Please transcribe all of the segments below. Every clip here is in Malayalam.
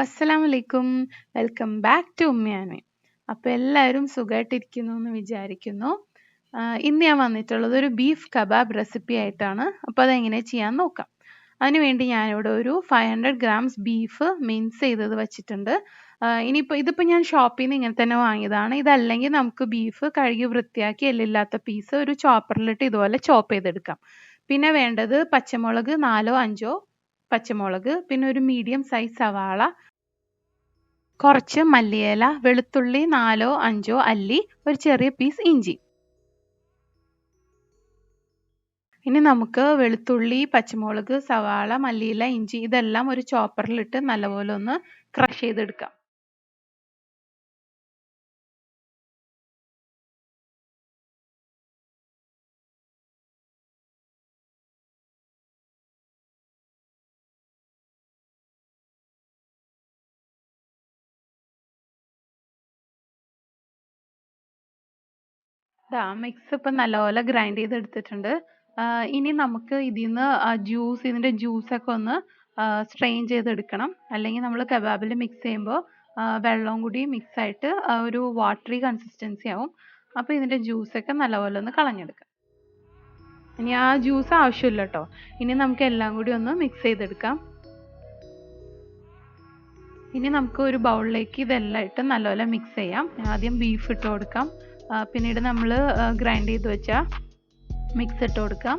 അസ്സലാമലൈക്കും. വെൽക്കം ബാക്ക് ടു ഉമ്മയാനെ. അപ്പോൾ എല്ലാവരും സുഖമായിട്ടിരിക്കുന്നു എന്ന് വിചാരിക്കുന്നു. ഇന്ന് ഞാൻ വന്നിട്ടുള്ളത് ഒരു ബീഫ് കബാബ് റെസിപ്പി ആയിട്ടാണ്. അപ്പോൾ അതെങ്ങനെ ചെയ്യാൻ നോക്കാം. അതിനുവേണ്ടി ഞാനിവിടെ ഒരു 500 ഗ്രാംസ് ബീഫ് മിൻസ് ചെയ്തത് വെച്ചിട്ടുണ്ട്. ഇതിപ്പോൾ ഞാൻ ഷോപ്പിൽ നിന്ന് ഇങ്ങനെ തന്നെ വാങ്ങിയതാണ്. ഇതല്ലെങ്കിൽ നമുക്ക് ബീഫ് കഴുകി വൃത്തിയാക്കി എല്ലില്ലാത്ത പീസ് ഒരു ചോപ്പറിലിട്ട് ഇതുപോലെ ചോപ്പ് ചെയ്തെടുക്കാം. പിന്നെ വേണ്ടത് പച്ചമുളക് 4 5 പച്ചമുളക്, പിന്നെ ഒരു മീഡിയം സൈസ് സവാള, കുറച്ച് മല്ലിയില, വെളുത്തുള്ളി 4 5 അല്ലി, ഒരു ചെറിയ പീസ് ഇഞ്ചി. ഇനി നമുക്ക് വെളുത്തുള്ളി, പച്ചമുളക്, സവാള, മല്ലിയില, ഇഞ്ചി ഇതെല്ലാം ഒരു ചോപ്പറിലിട്ട് നല്ലപോലെ ഒന്ന് ക്രഷ് ചെയ്തെടുക്കാം. മിക്സ് ഇപ്പം നല്ലപോലെ ഗ്രൈൻഡ് ചെയ്തെടുത്തിട്ടുണ്ട്. ഇനി നമുക്ക് ഇതിൻ്റെ ജ്യൂസൊക്കെ ഒന്ന് സ്ട്രെയിൻ ചെയ്തെടുക്കണം. അല്ലെങ്കിൽ നമ്മൾ കബാബിൽ മിക്സ് ചെയ്യുമ്പോൾ വെള്ളവും കൂടി മിക്സ് ആയിട്ട് ഒരു വാട്ടറി കൺസിസ്റ്റൻസി ആവും. അപ്പോൾ ഇതിൻ്റെ ജ്യൂസൊക്കെ നല്ലപോലെ ഒന്ന് കളഞ്ഞെടുക്കാം. ഇനി ആ ജ്യൂസ് ആവശ്യമില്ല കേട്ടോ. ഇനി നമുക്ക് എല്ലാം കൂടി ഒന്ന് മിക്സ് ചെയ്തെടുക്കാം. ഇനി നമുക്ക് ഒരു ബൗളിലേക്ക് ഇതെല്ലാം ഇട്ട് നല്ലപോലെ മിക്സ് ചെയ്യാം. ആദ്യം ബീഫ് ഇട്ട് കൊടുക്കാം. പിന്നീട് നമ്മൾ ഗ്രൈൻഡ് ചെയ്ത് വെച്ച മിക്സ് ഇട്ട് കൊടുക്കാം.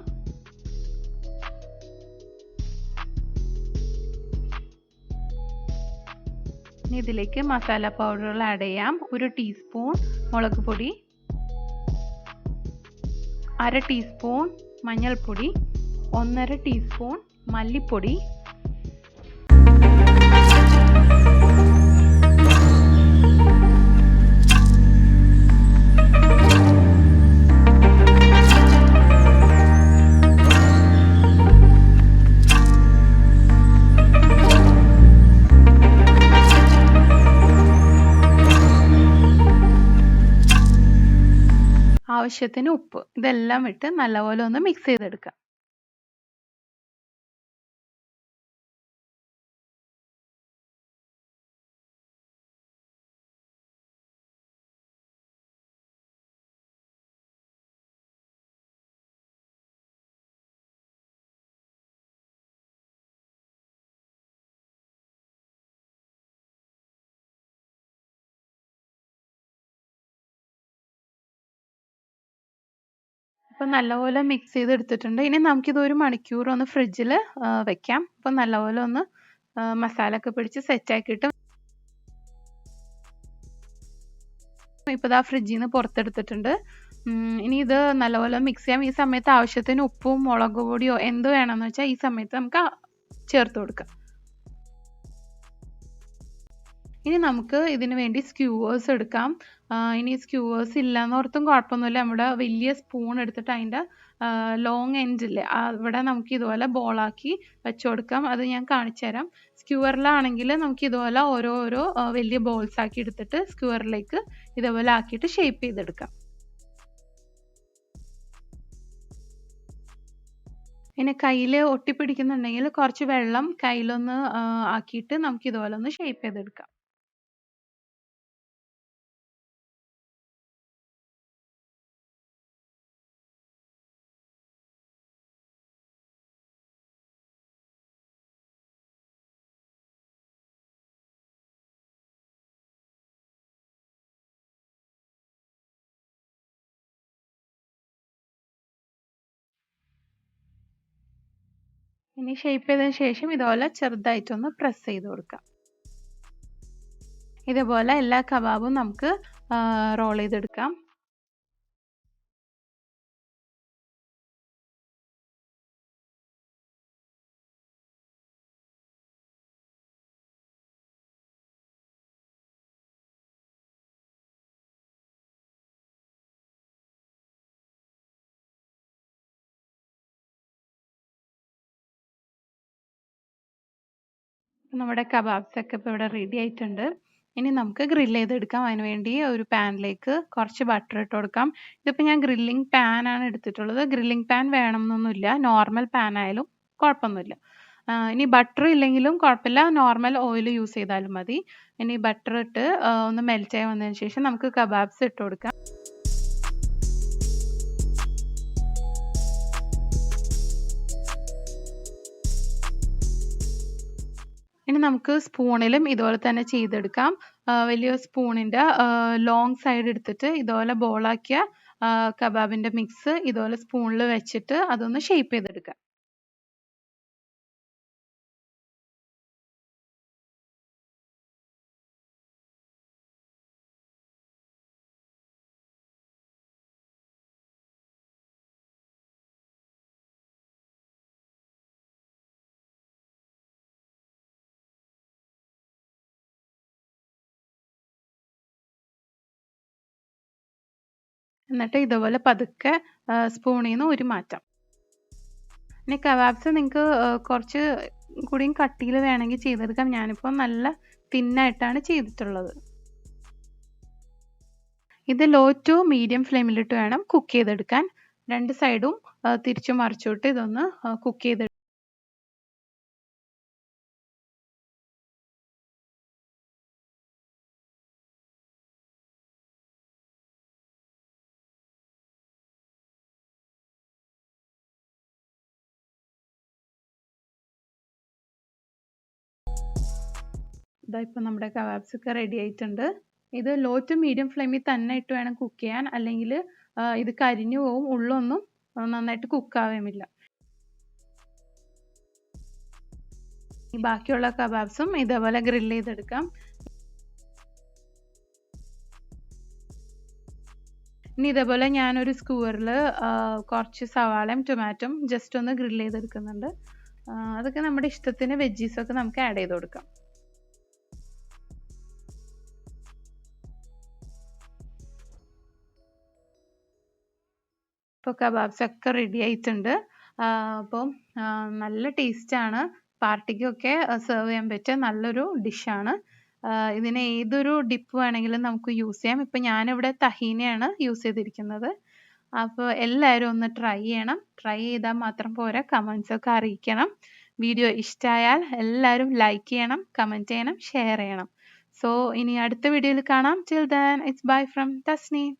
ഇനി ഇതിലേക്ക് മസാല പൗഡറുകൾ ആഡ് ചെയ്യാം. 1 ടീസ്പൂൺ മുളക് പൊടി, 1/2 ടീസ്പൂൺ മഞ്ഞൾപ്പൊടി, 1/2 ടീസ്പൂൺ മല്ലിപ്പൊടി, ആവശ്യത്തിന് ഉപ്പ്. ഇതെല്ലാം ഇട്ട് നല്ലപോലെ ഒന്ന് മിക്സ് ചെയ്തെടുക്കാം. അപ്പോൾ നല്ലപോലെ മിക്സ് ചെയ്തെടുത്തിട്ടുണ്ട്. ഇനി നമുക്കിത് 1 മണിക്കൂർ ഒന്ന് ഫ്രിഡ്ജിൽ വെക്കാം. അപ്പോൾ നല്ലപോലെ ഒന്ന് മസാല ഒക്കെ പിടിച്ച് സെറ്റാക്കിയിട്ട് ഇപ്പോൾ ഇതാ ഫ്രിഡ്ജിൽ നിന്ന് പുറത്തെടുത്തിട്ടുണ്ട്. ഇനി ഇത് നല്ലപോലെ മിക്സ് ചെയ്യാം. ഈ സമയത്ത് ആവശ്യത്തിന് ഉപ്പും മുളക് പൊടിയോ എന്ത് വേണമെന്ന് വെച്ചാൽ ഈ സമയത്ത് നമുക്ക് ചേർത്ത് കൊടുക്കാം. ഇനി നമുക്ക് ഇതിന് വേണ്ടി സ്ക്യൂവേഴ്സ് എടുക്കാം. ഇനി സ്ക്യൂവേഴ്സ് ഇല്ലാന്നോർത്തും കുഴപ്പമൊന്നുമില്ല. നമ്മുടെ വലിയ സ്പൂൺ എടുത്തിട്ട് അതിൻ്റെ ലോങ് എൻഡില്ലേ അവിടെ നമുക്ക് ഇതുപോലെ ബോളാക്കി വെച്ച് കൊടുക്കാം. അത് ഞാൻ കാണിച്ചു തരാം. സ്ക്യൂവറിലാണെങ്കിൽ നമുക്ക് ഇതുപോലെ ഓരോ വലിയ ബോൾസ് ആക്കി എടുത്തിട്ട് സ്ക്യൂവറിലേക്ക് ഇതുപോലെ ആക്കിയിട്ട് ഷേപ്പ് ചെയ്തെടുക്കാം. ഇനി കയ്യിൽ ഒട്ടിപ്പിടിക്കുന്നുണ്ടെങ്കിൽ കുറച്ച് വെള്ളം കയ്യിലൊന്ന് ആക്കിയിട്ട് നമുക്ക് ഇതുപോലെ ഒന്ന് ഷേപ്പ് ചെയ്തെടുക്കാം. ഇനി ഷേപ്പ് ചെയ്തതിന് ശേഷം ഇതുപോലെ ചെറുതായിട്ടൊന്ന് പ്രസ് ചെയ്ത് കൊടുക്കാം. ഇതുപോലെ എല്ലാ കബാബും നമുക്ക് റോൾ ചെയ്തെടുക്കാം. നമ്മുടെ കബാബ്സ് ഒക്കെ ഇപ്പോൾ ഇവിടെ റെഡി ആയിട്ടുണ്ട്. ഇനി നമുക്ക് ഗ്രില്ല് ചെയ്തെടുക്കാം. അതിനുവേണ്ടി ഒരു പാനിലേക്ക് കുറച്ച് ബട്ടർ ഇട്ട് കൊടുക്കാം. ഇതിപ്പോൾ ഞാൻ ഗ്രില്ലിംഗ് പാനാണ് എടുത്തിട്ടുള്ളത്. ഗ്രില്ലിംഗ് പാൻ വേണമെന്നൊന്നുമില്ല, നോർമൽ പാൻ ആയാലും കുഴപ്പമൊന്നുമില്ല. ഇനി ബട്ടർ ഇല്ലെങ്കിലും കുഴപ്പമില്ല, നോർമൽ ഓയിൽ യൂസ് ചെയ്താലും മതി. ഇനി ബട്ടർ ഇട്ട് ഒന്ന് മെൽറ്റ് ആയി വന്നതിന് ശേഷം നമുക്ക് കബാബ്സ് ഇട്ട് കൊടുക്കാം. ഇനി നമുക്ക് സ്പൂണിലും ഇതുപോലെ തന്നെ ചെയ്തെടുക്കാം. വലിയ സ്പൂണിൻ്റെ ലോങ് സൈഡ് എടുത്തിട്ട് ഇതുപോലെ ബോളാക്കിയ കബാബിൻ്റെ മിക്സ് ഇതുപോലെ സ്പൂണിൽ വെച്ചിട്ട് അതൊന്ന് ഷേപ്പ് ചെയ്തെടുക്കാം. എന്നിട്ട് ഇതുപോലെ പതുക്കെ സ്പൂണിൽ നിന്ന് ഊരി മാറ്റാം. ഇനി കബാബ്സ് നിങ്ങൾക്ക് കുറച്ച് കൂടിയും കട്ടിയിൽ വേണമെങ്കിൽ ചെയ്തെടുക്കാം. ഞാനിപ്പോൾ നല്ല തിന്നായിട്ടാണ് ചെയ്തിട്ടുള്ളത്. ഇത് ലോ ടു മീഡിയം ഫ്ലെയിമിലിട്ട് വേണം കുക്ക് ചെയ്തെടുക്കാൻ. രണ്ട് സൈഡും തിരിച്ചു മറിച്ചിട്ട് ഇതൊന്ന് കുക്ക് ചെയ്തെടുക്കാം. ഇതാ ഇപ്പോൾ നമ്മുടെ കബാബ്സ് ഒക്കെ റെഡി ആയിട്ടുണ്ട്. ഇത് ലോ ടു മീഡിയം ഫ്ലെയിമിൽ തന്നെ ഇട്ട് വേണം കുക്ക് ചെയ്യാൻ, അല്ലെങ്കിൽ ഇത് കരിഞ്ഞു പോവും, ഉള്ളൊന്നും നന്നായിട്ട് കുക്കാവുമില്ല. ഈ ബാക്കിയുള്ള കബാബ്സും ഇതേപോലെ ഗ്രിൽ ചെയ്തെടുക്കാം. ഇനി ഇതേപോലെ ഞാനൊരു സ്ക്യൂവറിൽ കുറച്ച് സവാളയും ടൊമാറ്റോയും ജസ്റ്റ് ഒന്ന് ഗ്രിൽ ചെയ്തെടുക്കുന്നുണ്ട്. അതൊക്കെ നമ്മുടെ ഇഷ്ടത്തിന് വെജീസൊക്കെ നമുക്ക് ആഡ് ചെയ്ത് കൊടുക്കാം. ഇപ്പോൾ കബാബ്സ് ഒക്കെ റെഡി ആയിട്ടുണ്ട്. അപ്പോൾ നല്ല ടേസ്റ്റാണ്. പാർട്ടിക്കൊക്കെ സെർവ് ചെയ്യാൻ പറ്റിയ നല്ലൊരു ഡിഷാണ്. ഇതിന് ഏതൊരു ഡിപ്പ് വേണമെങ്കിലും നമുക്ക് യൂസ് ചെയ്യാം. ഇപ്പം ഞാനിവിടെ തഹീനയാണ് യൂസ് ചെയ്തിരിക്കുന്നത്. അപ്പോൾ എല്ലാവരും ഒന്ന് ട്രൈ ചെയ്യണം. ട്രൈ ചെയ്താൽ മാത്രം പോരാ, കമൻസൊക്കെ അറിയിക്കണം. വീഡിയോ ഇഷ്ടമായാൽ എല്ലാവരും ലൈക്ക് ചെയ്യണം, കമൻറ്റ് ചെയ്യണം, ഷെയർ ചെയ്യണം. സോ ഇനി അടുത്ത വീഡിയോയിൽ കാണാം. Till then it's bye from Tasneem.